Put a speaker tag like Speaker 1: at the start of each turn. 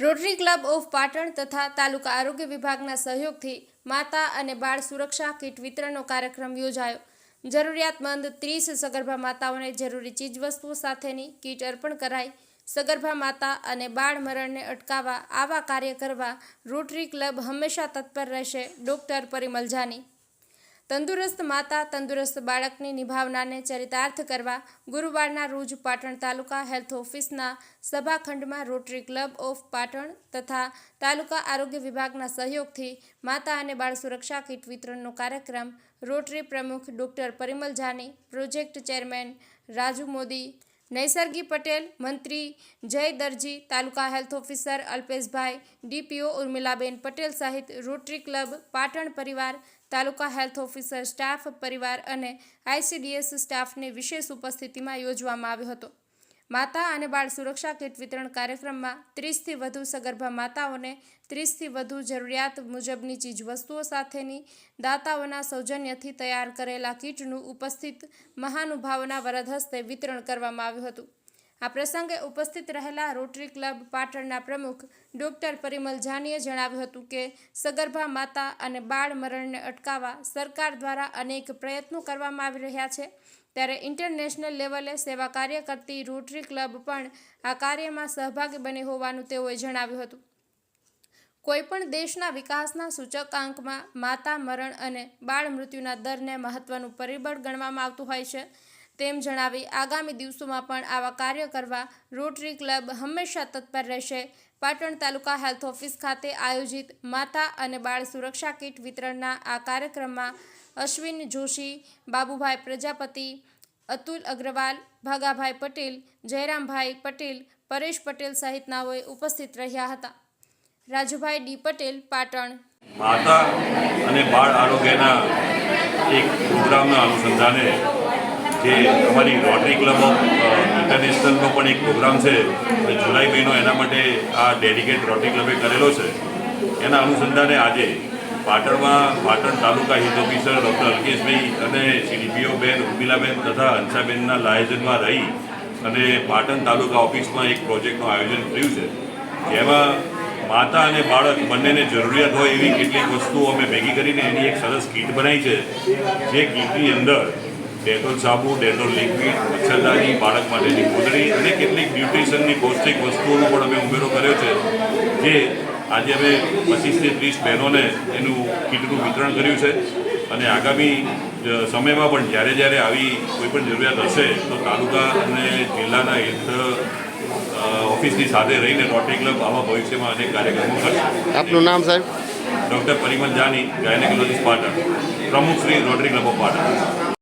Speaker 1: Rotary club of Patan તથા તાલુકા આરોગ્ય વિભાગના સહયોગથી માતા અને બાળ સુરક્ષા કીટ વિતરણનો કાર્યક્રમ યોજાયો। જરૂરિયાતમંદ 30 સગર્ભા માતાઓને જરૂરી ચીજવસ્તુઓ સાથેની કીટ અર્પણ કરાઈ। સગર્ભા માતા અને બાળ મરણને અટકાવવા આવા કાર્ય કરવા રોટરી ક્લબ હંમેશા તત્પર રહેશે। ડોક્ટર પરિમલ જાની। તંદુરસ્ત માતા તંદુરસ્ત બાળકની નિભાવનાને ચરિતાર્થ કરવા ગુરુવારના રોજ પાટણ તાલુકા હેલ્થ ઓફિસના સભાખંડમાં રોટરી ક્લબ ઓફ પાટણ તથા તાલુકા આરોગ્ય વિભાગના સહયોગથી માતા અને બાળ સુરક્ષા કીટ વિતરણનો કાર્યક્રમ રોટરી પ્રમુખ doctor Parimal Jani, project chairman Raju Modi, Naisargi Patel, મંત્રી Jay Darji, taluka health officer Alpeshbhai, DPO Urmilaben Patel સહિત રોટરી ક્લબ પાટણ પરિવાર, તાલુકા હેલ્થ ઓફિસર સ્ટાફ પરિવાર અને આઈસીડીએસ સ્ટાફની વિશેષ ઉપસ્થિતિમાં યોજવામાં આવ્યો હતો। માતા અને બાળ સુરક્ષા કીટ વિતરણ કાર્યક્રમમાં 30થી વધુ સગર્ભા માતાઓને 30થી વધુ જરૂરિયાત મુજબની ચીજવસ્તુઓ સાથેની દાતાઓના સૌજન્યથી તૈયાર કરેલા કીટનું ઉપસ્થિત મહાનુભાવોના વરદ હસ્તે વિતરણ કરવામાં આવ્યું હતું। આ પ્રસંગે ઉપસ્થિત રહેલા રોટરી ક્લબ પાટણના પ્રમુખ ડોક્ટર પરિમલ જાનીએ જણાવ્યું હતું કે સગર્ભા માતા અને બાળ મરણને અટકાવવા સરકાર દ્વારા અનેક પ્રયત્નો કરવામાં આવી રહ્યા છે, ત્યારે ઇન્ટરનેશનલ લેવલે સેવા કાર્ય કરતી રોટરી ક્લબ પણ આ કાર્યમાં સહભાગી બની હોવાનું તેઓએ જણાવ્યું હતું। કોઈપણ દેશના વિકાસના સૂચકાંકમાં માતા મરણ અને બાળ મૃત્યુના દરને મહત્વનું પરિબળ ગણવામાં આવતું હોય છે, તેમ જણાવી આગામી દિવસોમાં પણ આવા કાર્ય કરવા રોટરી ક્લબ હંમેશા તત્પર રહેશે। પાટણ તાલુકા હેલ્થ ઓફિસ ખાતે આયોજિત માતા અને બાળ સુરક્ષા કીટ વિતરણના આ કાર્યક્રમમાં અશ્વિન જોશી, બાબુભાઈ પ્રજાપતિ, અતુલ અગ્રવાલ, ભાગાભાઈ પટેલ, જયરામભાઈ પટેલ, પરેશ પટેલ સહિતનાઓએ ઉપસ્થિત રહ્યા હતા। રાજુભાઈ ડી પટેલ, પાટણ।
Speaker 2: માતા અને બાળ આરોગ્યના એક પ્રોગ્રામના અનુસંધાને જે અમારી રોટરી ક્લબ ઓફ ઇન્ટરનેશનલનો પણ એક પ્રોગ્રામ છે, જુલાઈ મહિનો એના માટે આ ડેડિકેટ રોટરી ક્લબે કરેલો છે। એના અનુસંધાને આજે પાટણમાં પાટણ તાલુકા હેલ્થ ઓફિસર ડૉક્ટર અલ્કેશભાઈ અને સીડીપીઓ બેન ઉર્મિલાબેન તથા હંસાબેનના આયોજનમાં રહી અને પાટણ તાલુકા ઓફિસમાં એક પ્રોજેક્ટનું આયોજન કર્યું છે, જેમાં માતા અને બાળક બંનેને જરૂરિયાત હોય એવી કેટલીક વસ્તુઓ અમે ભેગી કરીને એની એક સરસ કીટ બનાવી છે। જે કીટની અંદર ડેટોલ સાબુ, ડેટોલ લિક્વિડ, મચ્છરદાની, બાળક માટેની ગોદડી અને કેટલીક ન્યુટ્રિશનની પૌષ્ટિક વસ્તુઓનો પણ અમે ઉમેરો કર્યો છે, જે આજે અમે 25થી 30 બહેનોને એનું કીટનું વિતરણ કર્યું છે અને આગામી સમયમાં પણ જ્યારે જ્યારે આવી કોઈપણ જરૂરિયાત હશે તો તાલુકા અને જિલ્લાના હેલ્થ ઓફિસની સાથે રહીને રોટરી ક્લબ આવા ભવિષ્યમાં અનેક કાર્યક્રમો કરશે।
Speaker 3: આપનું નામ સાહેબ?
Speaker 2: ડૉક્ટર પરિમલ જાની, ગાયનેકોલોજીસ્ટ પાટણ, પ્રમુખ Shri rotary club of Patan.